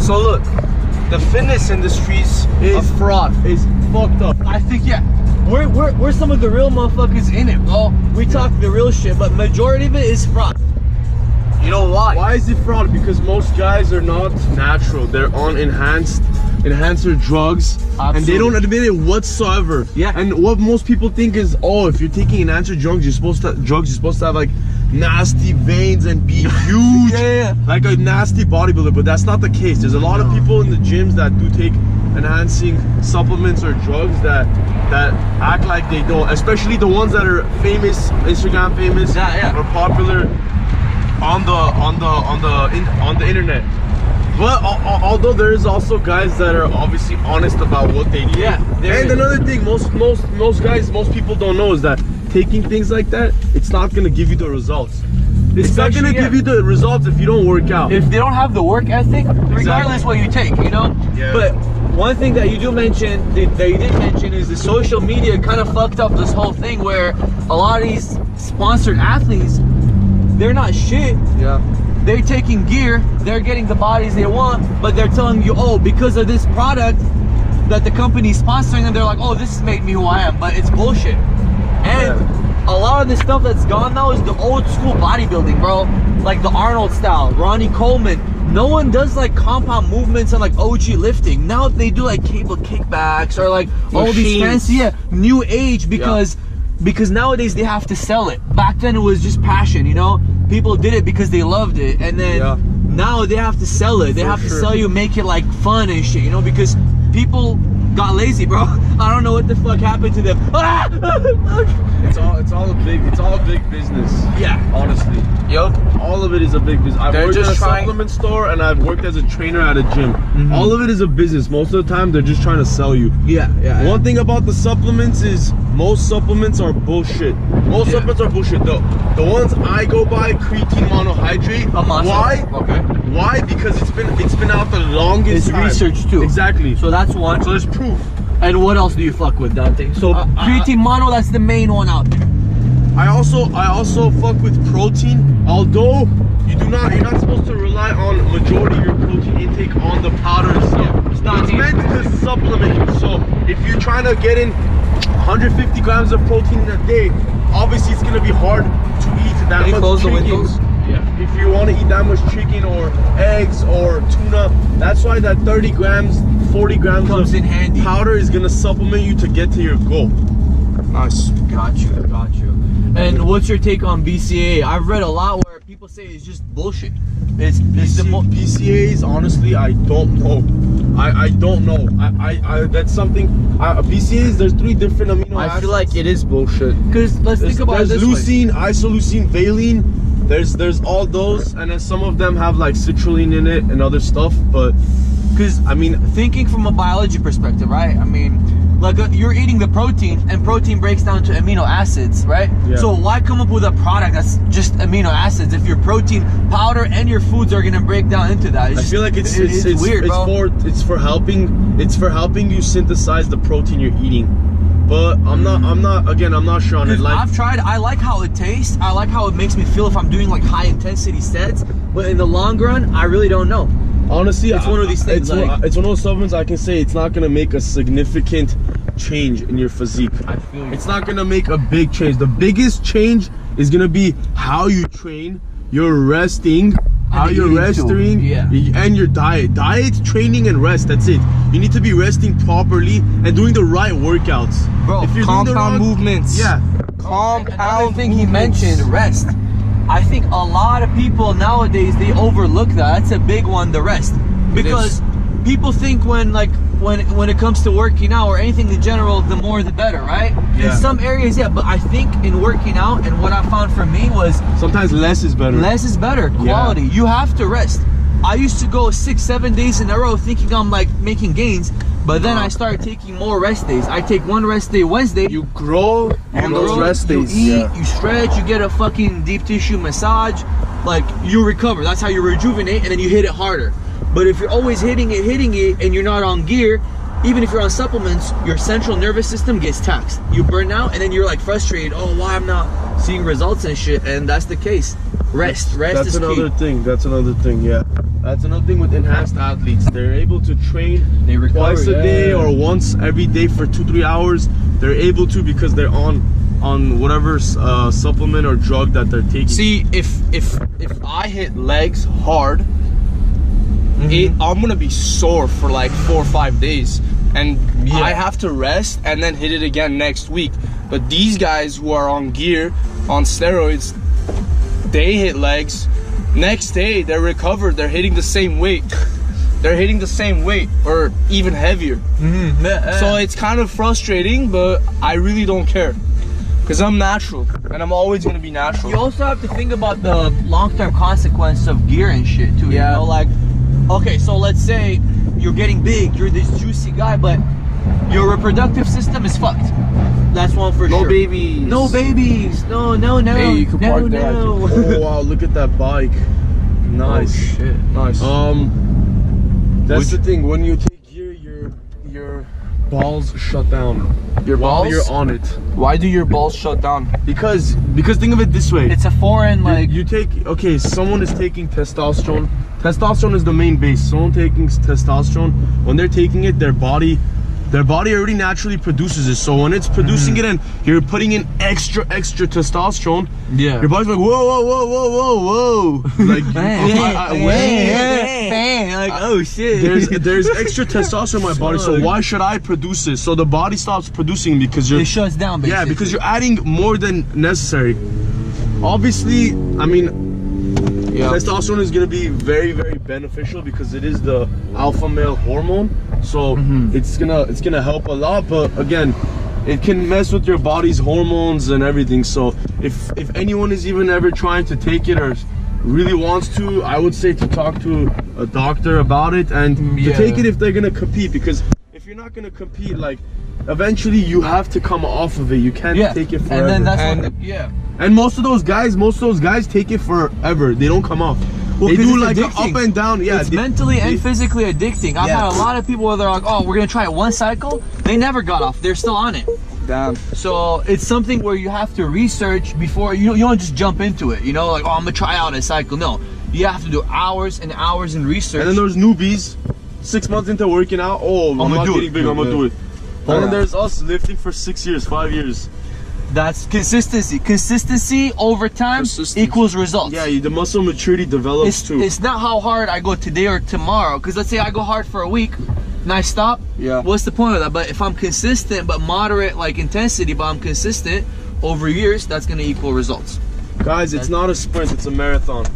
So look, the fitness industries is a fraud. Is fucked up. I think, yeah, we're some of the real motherfuckers in it, bro. We talk the real shit, but majority of it is fraud. You know why? Why is it fraud? Because most guys are not natural. They're on enhancer drugs. Absolutely. And they don't admit it whatsoever. Yeah. And what most people think is, oh, if you're taking enhancer drugs, you're supposed to have like nasty veins and be huge. Yeah. Like a nasty bodybuilder, but that's not the case. There's a lot of people in the gyms that do take enhancing supplements or drugs that act like they don't, especially the ones that are famous, Instagram famous, or popular on the internet. But although there is also guys that are obviously honest about what they do. Yeah. And another thing, most people don't know is that taking things like that, it's not gonna give you the results. It's not gonna give you the results if you don't work out. If they don't have the work ethic, regardless what you take, you know? Yeah. But one thing that you do mention, that you didn't mention, is the social media kind of fucked up this whole thing where a lot of these sponsored athletes, they're not shit. Yeah. They're taking gear, they're getting the bodies they want, but they're telling you, oh, because of this product that the company's sponsoring them, they're like, oh, this has made me who I am, but it's bullshit. And a lot of the stuff that's gone now is the old school bodybuilding, bro. Like the Arnold style, Ronnie Coleman. No one does like compound movements and like OG lifting. Now they do like cable kickbacks or like all these fancy, new age, because nowadays they have to sell it. Back then it was just passion, you know? People did it because they loved it, and then now they have to sell it. They have to sell you, make it like fun and shit, you know? Because people got lazy, bro. I don't know what the fuck happened to them. It's all a big business. Yeah, honestly. Yep. All of it is a big business. I've worked at a supplement store and I've worked as a trainer at a gym. All of it is a business. Most of the time they're just trying to sell you. Yeah. One thing about the supplements is most supplements are bullshit. Most supplements are bullshit. The ones I go by, creatine monohydrate. Why? Okay. Why? Because it's been out the longest time. It's research too. Exactly. So that's one. So there's proof. And what else do you fuck with, Dante? So creatine mono, that's the main one out there. I also fuck with protein, although you're not supposed to rely on majority of your protein intake on the powder itself. It's meant to supplement you. So if you're trying to get in 150 grams of protein in a day, obviously it's gonna be hard to eat that much chicken. If you want to eat that much chicken or eggs or tuna, that's why that 30 grams, 40 grams comes in handy. Powder is gonna supplement you to get to your goal. Nice. Got you. And what's your take on BCA? I've read a lot where people say it's just bullshit. It's BCAs, honestly, I don't know. I don't know. I that's something. BCAs, there's 3 different amino acids. I feel like it is bullshit. Because let's think about it this way. There's leucine, isoleucine, valine. There's all those, and then some of them have like citrulline in it and other stuff. But because I mean, thinking from a biology perspective, right? I mean, like you're eating the protein, and protein breaks down to amino acids, right? Yeah. So why come up with a product that's just amino acids if your protein powder and your foods are gonna break down into that? I feel like it's weird, bro. It's for helping you synthesize the protein you're eating. But I'm not sure on it. Like, I've tried. I like how it tastes. I like how it makes me feel if I'm doing like high intensity sets. But in the long run, I really don't know. Honestly, it's one of these things. It's one of those supplements I can say it's not gonna make a significant change in your physique. I feel you. It's not gonna make a big change. The biggest change is gonna be how you train, your resting, how you're resting, and your diet. Diet, training, and rest. That's it. You need to be resting properly and doing the right workouts. Bro, if you're compound movements. Yeah. Compound thing he mentioned, rest. I think a lot of people nowadays, they overlook that. That's a big one, the rest. Because people think when it comes to working out or anything in general, the more the better, right? In some areas, but I think in working out, and what I found for me was sometimes less is better. Less is better. Quality. You have to rest. I used to go 6-7 days in a row thinking I'm like making gains, but then I started taking more rest days. I take one rest day Wednesday. You grow on those rest days. You eat, you stretch, you get a fucking deep tissue massage, like you recover. That's how you rejuvenate, and then you hit it harder. But if you're always hitting it, and you're not on gear, even if you're on supplements, your central nervous system gets taxed. You burn out, and then you're like frustrated. Oh, why I'm not seeing results and shit? And that's the case. Rest That's is another key. thing. That's another thing. Yeah, that's another thing with enhanced athletes. They're able to train They recover, twice a day yeah. or once every day for 2-3 hours. They're able to because they're on whatever supplement or drug that they're taking. See, if I hit legs hard, I'm gonna be sore for like 4 or 5 days, and I have to rest and then hit it again next week. But these guys who are on gear, on steroids, they hit legs. Next day they're recovered. They're hitting the same weight. They're hitting the same weight or even heavier. So it's kind of frustrating, but I really don't care. Because I'm natural, and I'm always going to be natural. You also have to think about the long-term consequences of gear and shit too. Yeah. You know, like, okay, so let's say you're getting big, you're this juicy guy, but your reproductive system is fucked. That's one for sure. No babies. No babies. No. Hey, you can park there. Oh wow, look at that bike. Nice. Oh, shit. Nice. That's the thing. When you take gear, your balls shut down. Your While balls? you're on it. Why do your balls shut down? Because think of it this way. It's a foreign, like, you take, okay, someone is taking testosterone. Testosterone is the main base. Someone taking testosterone, when they're taking it, their body already naturally produces it. So when it's producing it and you're putting in extra testosterone, your body's like, whoa. Like, like, oh shit. there's extra testosterone in my body, so why should I produce it? So the body stops producing because It shuts down, basically. yeah, because you're adding more than necessary. Obviously, I mean, testosterone is going to be very, very beneficial because it is the alpha male hormone. So it's gonna help a lot. But again, it can mess with your body's hormones and everything. So if anyone is even ever trying to take it or really wants to, I would say to talk to a doctor about it and to take it if they're gonna compete. Because if you're not gonna compete, like, eventually you have to come off of it. You can't take it forever. And then that's And most of those guys take it forever. They don't come off. Well, they do it's like addicting. up and down. Yeah, it's mentally and physically addicting. I've had a lot of people where they're like, oh, we're gonna try it one cycle. They never got off. They're still on it. Damn. So it's something where you have to research before you don't just jump into it. You know, like, oh, I'm gonna try out a cycle. No, you have to do hours and hours in research. And then there's newbies, 6 months into working out. Oh, I'm not getting big. I'm gonna do it. And then there's us lifting for 6 years, 5 years. That's consistency. Consistency over time equals results. Yeah, the muscle maturity develops too. It's not how hard I go today or tomorrow. Because let's say I go hard for a week and I stop. Yeah. What's the point of that? But if I'm consistent, but moderate like intensity, but I'm consistent over years, that's gonna equal results. Guys, it's not a sprint, it's a marathon.